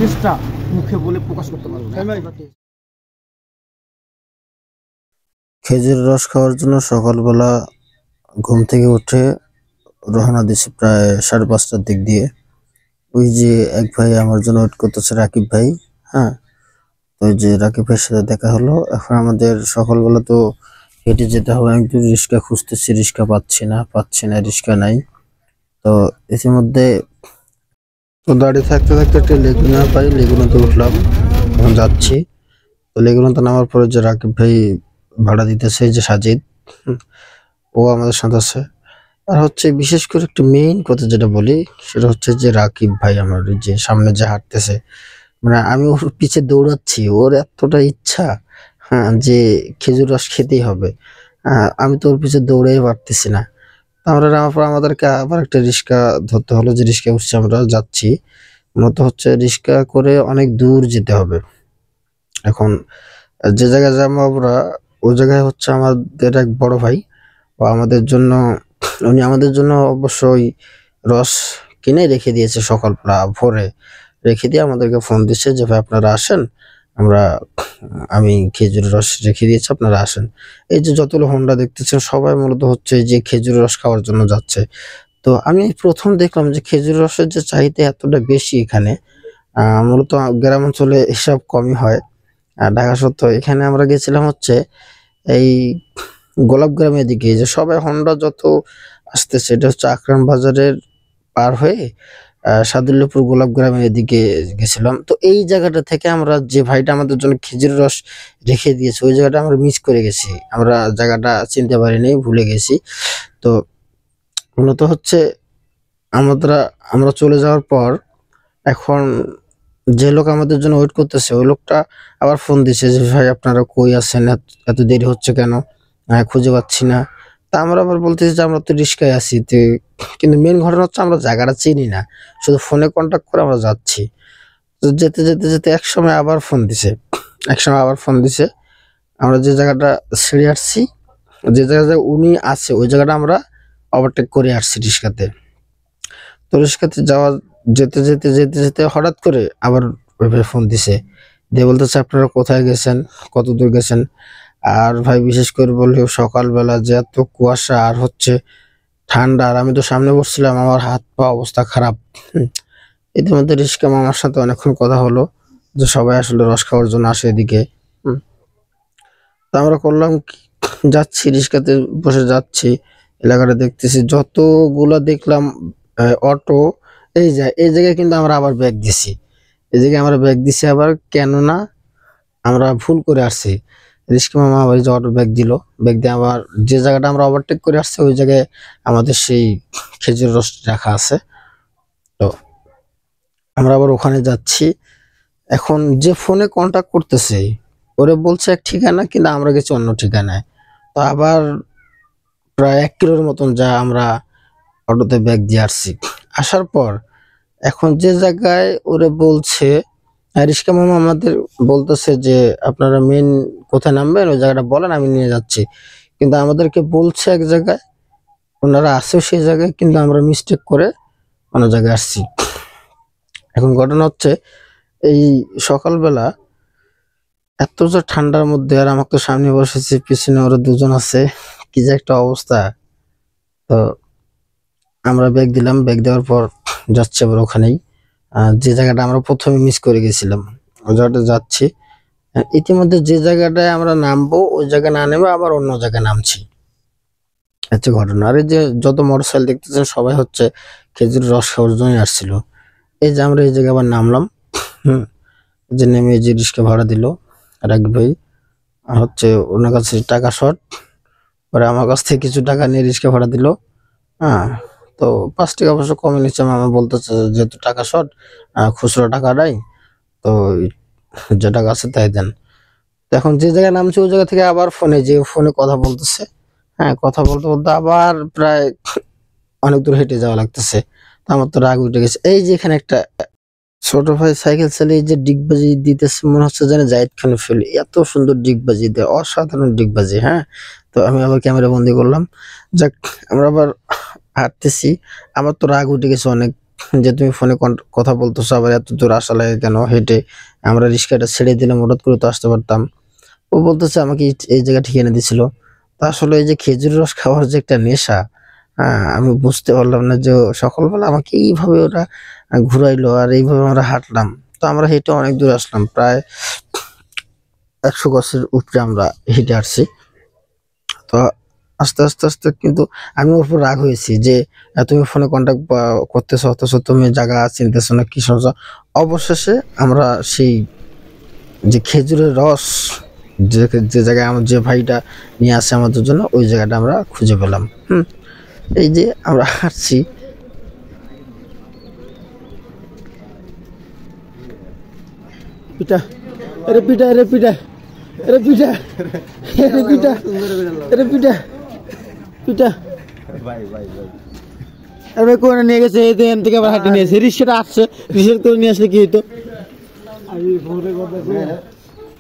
টেস্টটা মুখে বলে প্রকাশ করতে পারবো না। খেজুর রস খাওয়ার জন্য সকালবেলা ঘুম থেকে উঠে রওনা দিছি প্রায় 5:30টার দিক দিয়ে। ওই যে এক ভাই আমার জন্য ওয়েট করতেছে, রাকিব ভাই। হ্যাঁ, তো ওই যে রাকিব ভাইয়ের সাথে দেখা হলো। এখন আমাদের সকালবেলা তো হেঁটে যেতে হবে অনেক দূর। রিক্সা খুঁজতেছি, রিক্সা পাচ্ছি না, রিক্সা নাই। তো ইতিমধ্যে তো দাঁড়িয়ে থাকতে থাকতে একটা লেগুনা পাই, লেগুনাতে উঠলাম, এখন যাচ্ছি। তো লেগুনাতে নামার পরে যে রাকিব ভাই ভাড়া দিতেছে, এই যে সাজিদ, ও আমাদের সাথে আছে। আর হচ্ছে বিশেষ করে একটা মেইন কথা যেটা বলি, সেটা হচ্ছে যে রাকিব ভাই আমার যে সামনে যে হাঁটতেছে, মানে আমি ওর পিছে দৌড়াচ্ছি, ওর এতটা ইচ্ছা, হ্যাঁ, যে খেজুর রস খেতেই হবে। আমি তো ওর পিছে দৌড়াই পারতেছি না। আমাদেরকে আবার একটা রিক্সা ধরতে হলো, যে রিক্সা উঠছে, আমরা যাচ্ছি। মূলত হচ্ছে রিক্সা করে অনেক দূর যেতে হবে। এখন যে জায়গায় যাবো আমরা, ওই জায়গায় হচ্ছে আমাদের এক বড় ভাই, ও উনি আমাদের জন্য অবশ্যই রস কিনে রেখে দিয়েছে। সকালবেলা ভোরে রেখে দিয়ে আমাদেরকে ফোন দিচ্ছে যে ভাই আপনারা আসেন, আমি খেজুরের রস রেখে দিয়েছি, আপনারা আসেন। এই যে যতগুলো হোন্ডা দেখতেছেন সবাই মূলত হচ্ছে যে খেজুর রস খাওয়ার জন্য যাচ্ছে। তো আমি প্রথম দেখলাম যে খেজুর রসের যে চাহিদা এতটা বেশি এখানে। মূলত গ্রাম অঞ্চলে এসব কমই হয়। ঢাকা সত্ত্বেও এখানে আমরা গেছিলাম হচ্ছে এই গোলাপ গ্রামের দিকে, যে সবাই হোন্ডা যত আসতেছে, এটা হচ্ছে আকরাম বাজারের পার হয়ে সাদুল্লাপুর গোলাপ গ্রামের দিকে গেছিলাম। তো এই জায়গাটা থেকে আমরা, যে ভাইটা আমাদের জন্য খেজুর রস রেখে দিয়েছে, ওই জায়গাটা আমরা মিস করে গেছি। আমরা জায়গাটা চিনতে পারিনি, ভুলে গেছি। তো মূলত হচ্ছে আমরা চলে যাওয়ার পর এখন যে লোক আমাদের জন্য ওয়েট করতেছে, ওই লোকটা আবার ফোন দিছে যে ভাই আপনারা কই আছেন, এত দেরি হচ্ছে কেন, খুঁজে পাচ্ছি না। তা আমরা আবার বলতেছি যে আমরা তো রিস্কায় আছি। কিন্তু মেন ঘটনা হচ্ছে আমরা জায়গাটা চিনি না, শুধু ফোনে কন্ট্যাক্ট করে আমরা যাচ্ছি। তো যেতে যেতে যেতে একসময় আবার ফোন দিছে। আমরা যে জায়গাটা ছেড়ে আসছি, যে জায়গায় উনি আছে, ওই জায়গাটা আমরা ওভারটেক করে আসছি রিস্কাতে। তো রিস্কাতে যেতে হঠাৎ করে আবার ওইভাবে ফোন দিছে, দিয়ে বলতেছে আপনারা কোথায় গেছেন, কত দূর গেছেন। আর ভাই বিশেষ করে বললেও সকালবেলা যে এত কুয়াশা আর হচ্ছে ঠান্ডা, আর আমি তো সামনে বসছিলাম, আমার হাত পা অবস্থা খারাপ। ইতিমধ্যে রিস্কা মামার সাথে অনেকক্ষণ কথা হলো যে সবাই আসলে রস খাওয়ার জন্য আসে এদিকে। তো আমরা করলাম যাচ্ছি, রিস্কাতে বসে যাচ্ছি, এলাকাটা দেখতেছি, যতগুলো দেখলাম অটো। এই জায়গায় কিন্তু আমরা আবার ব্যাগ দিছি, আবার কেননা আমরা ভুল করে আসছি। রিস্কা মামা আবার যে অটো ব্যাগ দিয়ে আবার যে জায়গাটা আমরা ওভারটেক করে আসছি, ওই জায়গায় আমাদের সেই খেজুর রস রাখা আছে। তো আমরা আবার ওখানে যাচ্ছি। এখন যে ফোনে কন্ট্যাক্ট করতেছে, ওরে বলছে এক ঠিকানা, কিন্তু আমরা গেছি অন্য ঠিকানায়। তো আবার প্রায় 1 কিলোর মতন যা আমরা অটোতে ব্যাগ দিয়ে আসছি। আসার পর এখন যে জায়গায় ওরে বলছে, রিস্কা মামা আমাদের বলতেছে যে আপনারা মেন কোথায় নামবেন ওই জায়গাটা বলেন, আমি নিয়ে যাচ্ছি। কিন্তু আমাদেরকে বলছে এক জায়গায়, ওনারা আসেও সেই জায়গায়, কিন্তু আমরা মিস্টেক করে অন্য জায়গায় আসছি। এখন ঘটনা হচ্ছে এই সকালবেলা এত যে ঠান্ডার মধ্যে, আর আমাকে তো সামনে বসেছে, পিছনে ওরা দুজন আছে, কি যে একটা অবস্থা। তো আমরা ব্যাগ দিলাম, ব্যাগ দেওয়ার পর যাচ্ছে আবার ওখানেই, যে জায়গাটা আমরা প্রথমে মিস করে গেছিলাম, ওই জায়গাটা যাচ্ছি। ইতিমধ্যে যে জায়গাটায় আমরা নামবো, ওই জায়গায় না নেমে আবার অন্য জায়গায় নামছি, হচ্ছে ঘটনা। আর এই যে যত মোটরসাইকেল দেখতেছেন সবাই হচ্ছে খেজুর রস খাওয়ার জন্য আসছিল। এই যে আমরা এই জায়গায় আবার নামলাম, যে নেমে যে রিক্সা ভাড়া দিল রাকিব ভাই, হচ্ছে ওনার কাছে টাকা শর্ট, পরে আমার কাছ থেকে কিছু টাকা নিয়ে রিক্সা ভাড়া দিল। তো 5 টাকা অবশ্য কমে নিচ্ছে। মামা বলতেছে যেহেতু টাকা শর্ট, খুচরো টাকা নাই, তো যে টাকা আছে তাই দেন। তো এখন যে জায়গায় নামছে ওই জায়গা থেকে আবার ফোনে কথা বলতেছে। কথা বলতে বলতে আবার প্রায় অনেক দূর হেঁটে যাওয়া লাগতেছে। তো আমার তো রাগ উঠে গেছে। এই যে এখানে একটা ছোট ভাই সাইকেল চালিয়ে যে ডিগবাজি দিতেছে, মনে হচ্ছে যেন জাহিদ খানের ফেলে, এত সুন্দর ডিগবাজি দেয়, অসাধারণ ডিগবাজি। তো আমি আবার ক্যামেরা বন্দি করলাম। যাক, আমরা আবার হাঁটতেছি, আমার তো রাগ উঠে গেছে অনেক, যে তুমি ফোনে কথা বলতেছো, আবার এত দূর আসা লাগে কেন হেঁটে? আমরা রিক্সাটা ছেড়ে দিলে হঠাৎ করে তো আসতে পারতাম। ও বলতেছে আমাকে এই জায়গা ঠিকানা দিছিল। তা আসলে এই যে খেজুর রস খাওয়ার যে একটা নেশা, আমি বুঝতে পারলাম না যে সকালবেলা আমাকে এইভাবে ওরা ঘুরাইলো আর এইভাবে আমরা হাঁটলাম। তো আমরা হেঁটে অনেক দূর আসলাম, প্রায় 100 গজের উপরে আমরা হেঁটে আসছি। তো আস্তে আস্তে আস্তে কিন্তু আমি ওর উপর রাগ হয়েছি যে তুমি ফোনে কন্ট্যাক্ট করতেছো অথচ তুমি জায়গা চিনতেছো না কি সমস্যা। অবশেষে আমরা সেই যে খেজুরের রস যে যে জায়গায় আমার যে ভাইটা নিয়ে আসে আমাদের জন্য, ওই জায়গাটা আমরা খুঁজে পেলাম। এই যে আমরা হাঁটছি, পিটা আরে পিটা আরে পিটা আরে পিটা আরে পিটা আরে পিটা পিটা আরে কোন নিয়ে গেছে এই দেন থেকে আবার হাঁটি নিয়ে এসে রিক্সাটা আসছে, রিক্সা করে নিয়ে আসলে কি হইতো? আমি ফোনে কথা কই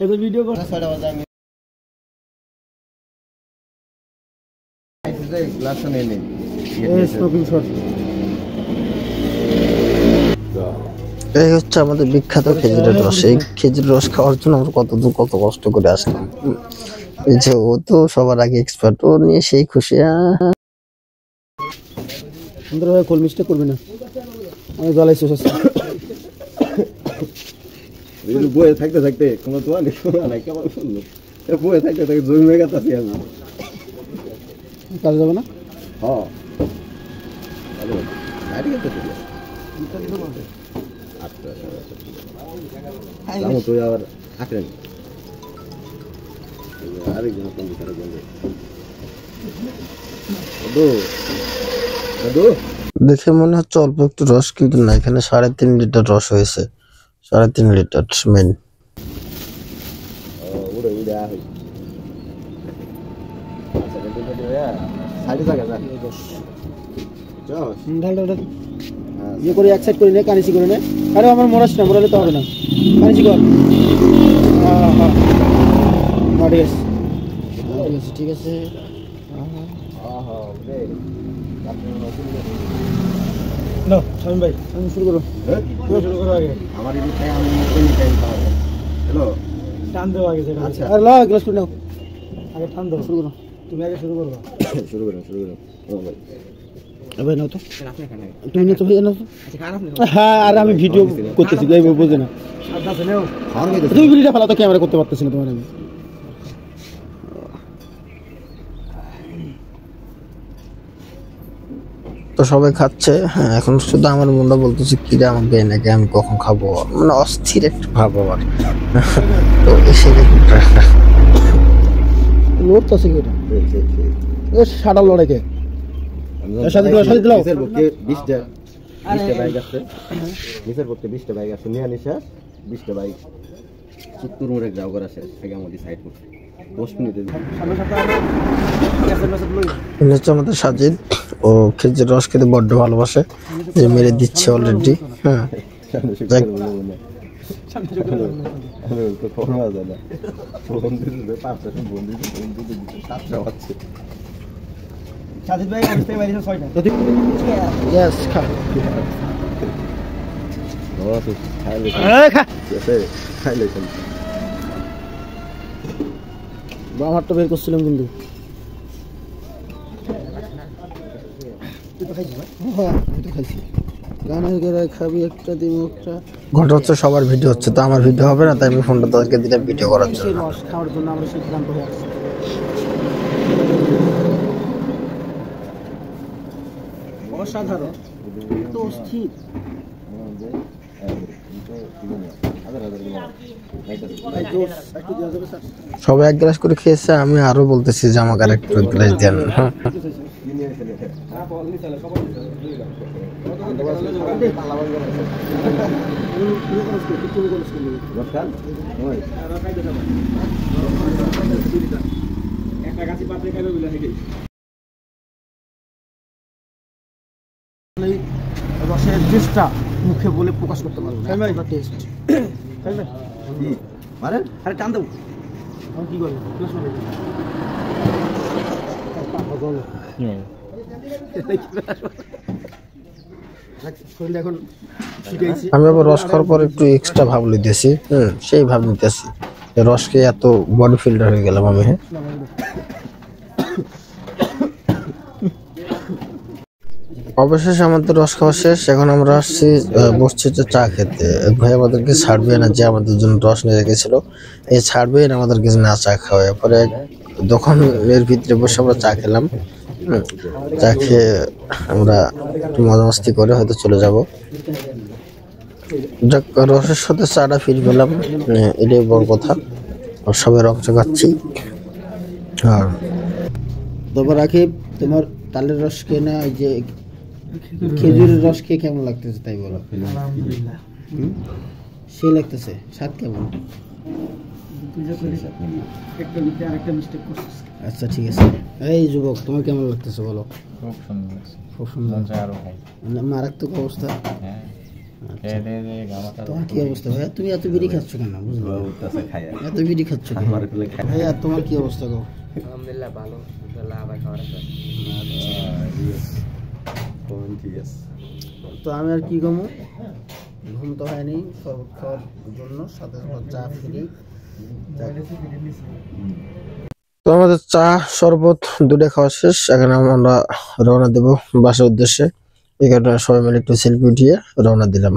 এই তো ভিডিও কর সাইডে বাজা আমি আইছে গ্লাস নিয়ে নে এই স্মোকিং শট। এই হচ্ছে আমাদের বিখ্যাত খেজুরের রস। এই খেজুরের রস খাওয়ার জন্য আমরা কত কষ্ট করে আসলাম। এই যে ও তো সবার আগে এক্সপার্ট, ও নিয়ে সেই খুশি। সুন্দরভাবে কোল মিস্টেক করবি না, আমি জ্বালাইছি বয়ে থাকতে থাকতে কোনো তোমার নাই কেমন শুনলো বয়ে থাকতে থাকতে জমি গেছি আমি কাজে যাবে না। হ্যাঁ গাড়ি গেতে আচ্ছা তুই আবার আঁকড়েন আরেকজন দেখে মনে হচ্ছে অল্প একটু রস, কিন্তু না, এখানে 3.5 লিটার রস হয়েছে। 3.5 লিটার মেন। উড়ে উড়ে আহি ইয়ে করে এক সাইড করে নে, কানিসি করে নে। আরে আমার মোড়াস না, মোড়ালে তো হবে না, কানিসি কর। ঠিক আছে না শামিম ভাই, আমি শুরু করো। শুরু করো আগে আমার এই টাইম আমি এই টাইম পাবো। হ্যালো টান দাও আগে সেটা। আচ্ছা আরে লাও গ্লাস করে নাও, আগে টান দাও, শুরু করো। তুমি আগে শুরু করো। শুরু করুন ও ভাই ভাই নাও তো, তুমি নাও তো ভাই, নাও তো। হ্যাঁ আর আমি ভিডিও করতেছি, এই বুঝে না। তুমি ভিডিওটা ফেলা তো, ক্যামেরা করতে পারতেছি না তোমার। আমি তো সবাই খাচ্ছে। হ্যাঁ, এখন শুধু আমার মনটা বলতেছে কিরে আমাকে নাকি আমি কখন খাবো, মানে অস্থির একটা ভাব আমার। তো এসে লোড তো আছে কি এটা? ও সাদা লড়াইকে সাথে দিলাও, সাথে দিলাও। নিচের পক্ষে 20টা বাইক আছে, নিচের পক্ষে 20টা বাইক আছে, নিয়ে নিশা 20টা বাইক চিত্তুর মোড়ে যাও করা শেষ থেকে আমাদের সাইড করছে 10 মিনিটে। হচ্ছে আমাদের সাজিদ, ও খেজুর রস খেতে বড্ড ভালোবাসে, যে মেরে দিচ্ছে অলরেডি। হ্যাঁ সাজিদ ভাই অবস্থায় বাইরে 6টা যদি यस খা আমারটা বের করছিলাম কিন্তু ঘটনা হচ্ছে সবার ভিডিও হচ্ছে, তো আমার ভিডিও হবে না, তাই আমি ফোনটা তাদেরকে দিলাম ভিডিও করার জন্য। খাওয়ার জন্য আমরা সিদ্ধান্ত হয়ে আসছি। অসাধারণ, তো অস্থির। সবাই 1 গ্লাস করে খেয়েছে, আমি আরো বলতেছি যে আমাকে আর একটু গ্লাস দেন। হ্যাঁ রসের টেস্টটা মুখে বলে প্রকাশ করতে পারবো না। টেস্ট পারেন? আরে টান দেবো কি করবো এখন শিখাইছি। আমি আবার রস খাওয়ার পর একটু এক্সট্রা ভাব নিতেছি, সেই ভাব নিতেছি রস খেয়ে এত বডি ফিল্টার হয়ে গেলাম আমি। অবশেষে আমাদের রস খাওয়া শেষ। এখন আমরা আসছি বসছি যে চা খেতে। এক ভাই আমাদেরকে ছাড়বে না, যে আমাদের জন্য রস নিয়ে রেখেছিল, এই ছাড়বে না আমাদেরকে না চা খাওয়ায়। পরে দোকানের ভিতরে বসে আমরা চা খেলাম। চা খেয়ে আমরা একটু মজা মাস্তি করে হয়তো চলে যাব। রসের সাথে চাটা ফিরে পেলাম, এটাই বড় কথা। সবাই রং চাকাচ্ছি। আর তারপর রাকিব, তোমার তালের রস খেয়ে না ওই যে খেজুরের রস খেয়ে কেমন লাগতেছে তাই বলো? আলহামদুলিল্লাহ, সে লাগতেছে। স্বাদ কেমন? আচ্ছা ঠিক আছে। এই যুবক, তোমার কেমন লাগতেছে বলো? খুব সুন্দর, খুব সুন্দর, মারাত্মক অবস্থা। তোমার কি অবস্থা ভাইয়া? তুমি এত বিড়ি খাচ্ছ কেন? বুঝলো, এত বিড়ি খাচ্ছ কেন ভাইয়া? তোমার কি অবস্থা গো? আলহামদুলিল্লাহ ভালো, আবার খাওয়ার আছে। তো আমি আর কি কমু, ঘুম তো হয়নি শরবত খাওয়ার জন্য, সাথে চা ফ্রি। তো আমাদের চা শরবত দুটো খাওয়া শেষ। এখন আমরা রওনা দেব বাসার উদ্দেশ্যে। এই কারণে সবাই মিলে একটু সেলফি উঠিয়ে রওনা দিলাম।